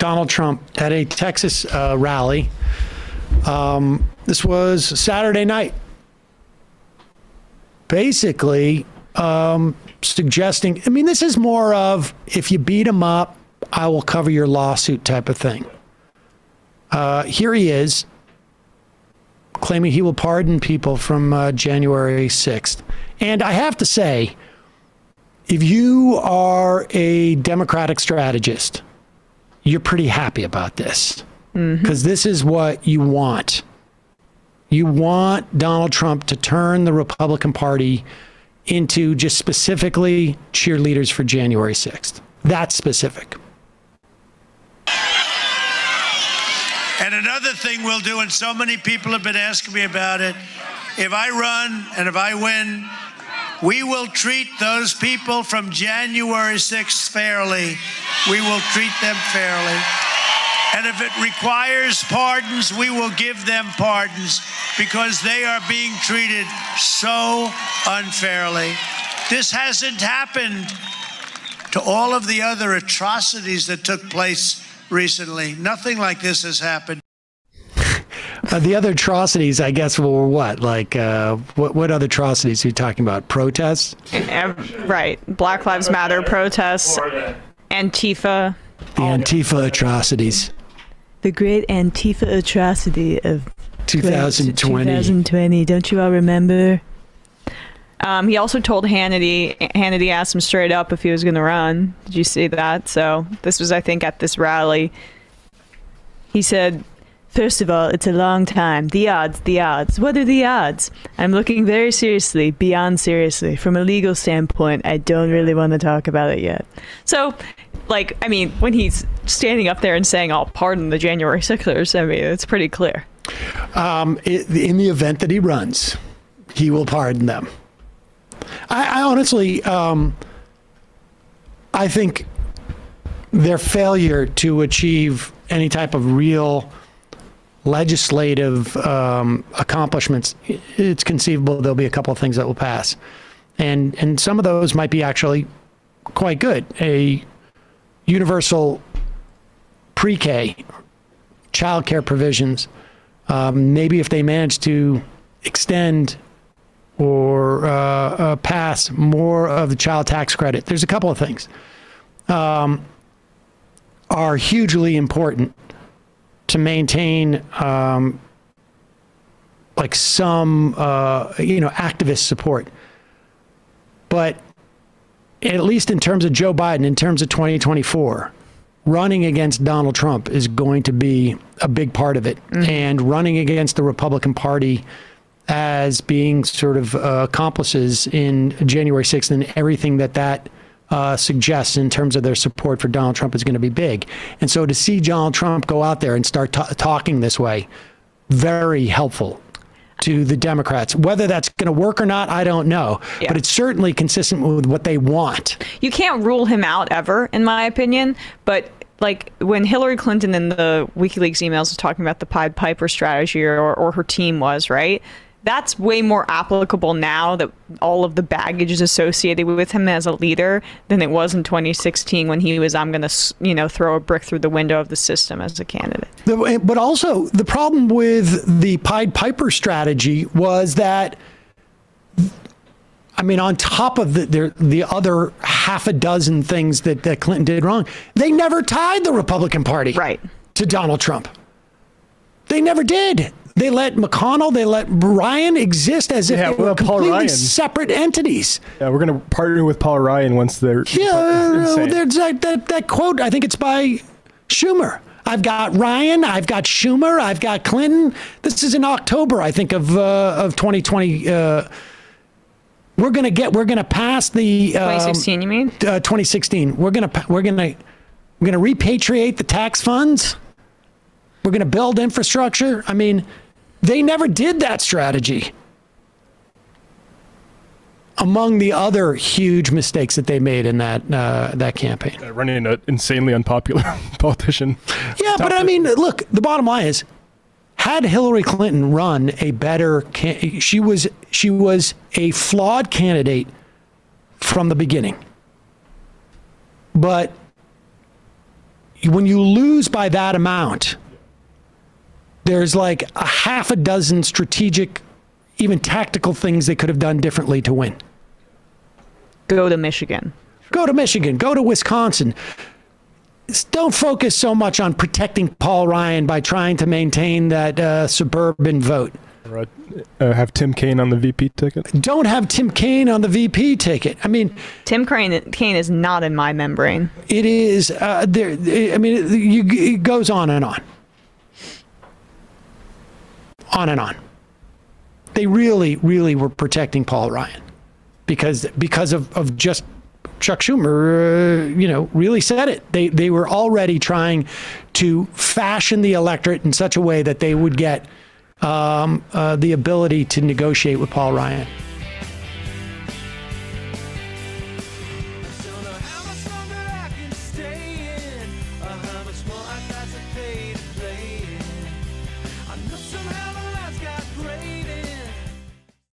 Donald Trump at a Texas rally. This was Saturday night. Basically suggesting, I mean, this is more of, if you beat him up, I will cover your lawsuit type of thing. Here he is, claiming he will pardon people from January 6th. And I have to say, if you are a Democratic strategist, you're pretty happy about this, because this is what you want. You want Donald Trump to turn the Republican Party into just specifically cheerleaders for January 6th. That's specific. And another thing we'll do, and so many people have been asking me about it, if I run and if I win, we will treat those people from January 6th fairly. We will treat them fairly. And if it requires pardons, we will give them pardons, because they are being treated so unfairly. This hasn't happened to all of the other atrocities that took place recently. Nothing like this has happened. The other atrocities, I guess, were what? Like, what other atrocities are you talking about? Protests? Right. Black Lives Matter protests, Antifa. The Antifa atrocities. The great Antifa atrocity of 2020. 2020. Don't you all remember? He also told Hannity asked him straight up if he was going to run. Did you see that? So this was, I think, at this rally. He said, "First of all, it's a long time. The odds. What are the odds? I'm looking very seriously, beyond seriously. From a legal standpoint, I don't really want to talk about it yet." So, like, I mean, when he's standing up there and saying, "I'll pardon the January 6ers," I mean, it's pretty clear. In the event that he runs, he will pardon them. I honestly, I think their failure to achieve any type of real legislative accomplishments, it's conceivable there'll be a couple of things that will pass. And some of those might be actually quite good. A universal pre-K, childcare provisions, maybe if they manage to extend or pass more of the child tax credit. There's a couple of things are hugely important to maintain like some activist support. But at least in terms of Joe Biden, in terms of 2024, running against Donald Trump is going to be a big part of it. And running against the Republican Party as being sort of accomplices in January 6th and everything that suggests in terms of their support for Donald Trump is going to be big. And so to see Donald Trump go out there and start talking this way, very helpful to the Democrats. Whether that's going to work or not, I don't know. Yeah. But it's certainly consistent with what they want. You can't rule him out ever, in my opinion. But like when Hillary Clinton in the WikiLeaks emails was talking about the Pied Piper strategy or her team was, right? That's way more applicable now that all of the baggage is associated with him as a leader than it was in 2016 when he was, I'm going to, throw a brick through the window of the system as a candidate. But also the problem with the Pied Piper strategy was that, I mean, on top of the other half a dozen things that Clinton did wrong, they never tied the Republican Party to Donald Trump. They never did. They let McConnell, they let Ryan exist as if they were completely separate entities. Yeah, we're going to partner with Paul Ryan once they're... there's that quote, I think it's by Schumer. I've got Ryan, I've got Schumer, I've got Clinton. This is in October, I think, of 2020. We're going to pass the... 2016, you mean? 2016. We're going to repatriate the tax funds. We're going to build infrastructure. I mean, they never did that strategy. Among the other huge mistakes that they made in that campaign. Running an insanely unpopular politician. Yeah, but I mean, look, the bottom line is, had Hillary Clinton run a better, she was a flawed candidate from the beginning. But when you lose by that amount, there's like a half a dozen strategic, even tactical things they could have done differently to win. Go to Michigan. Go to Michigan. Go to Wisconsin. Don't focus so much on protecting Paul Ryan by trying to maintain that suburban vote. Or, have Tim Kaine on the VP ticket. Don't have Tim Kaine on the VP ticket. I mean, Tim Kaine is not in my membrane. it is there. I mean, it goes on and on, on and on. They really, really were protecting Paul Ryan because of just Chuck Schumer, really said it. They were already trying to fashion the electorate in such a way that they would get the ability to negotiate with Paul Ryan.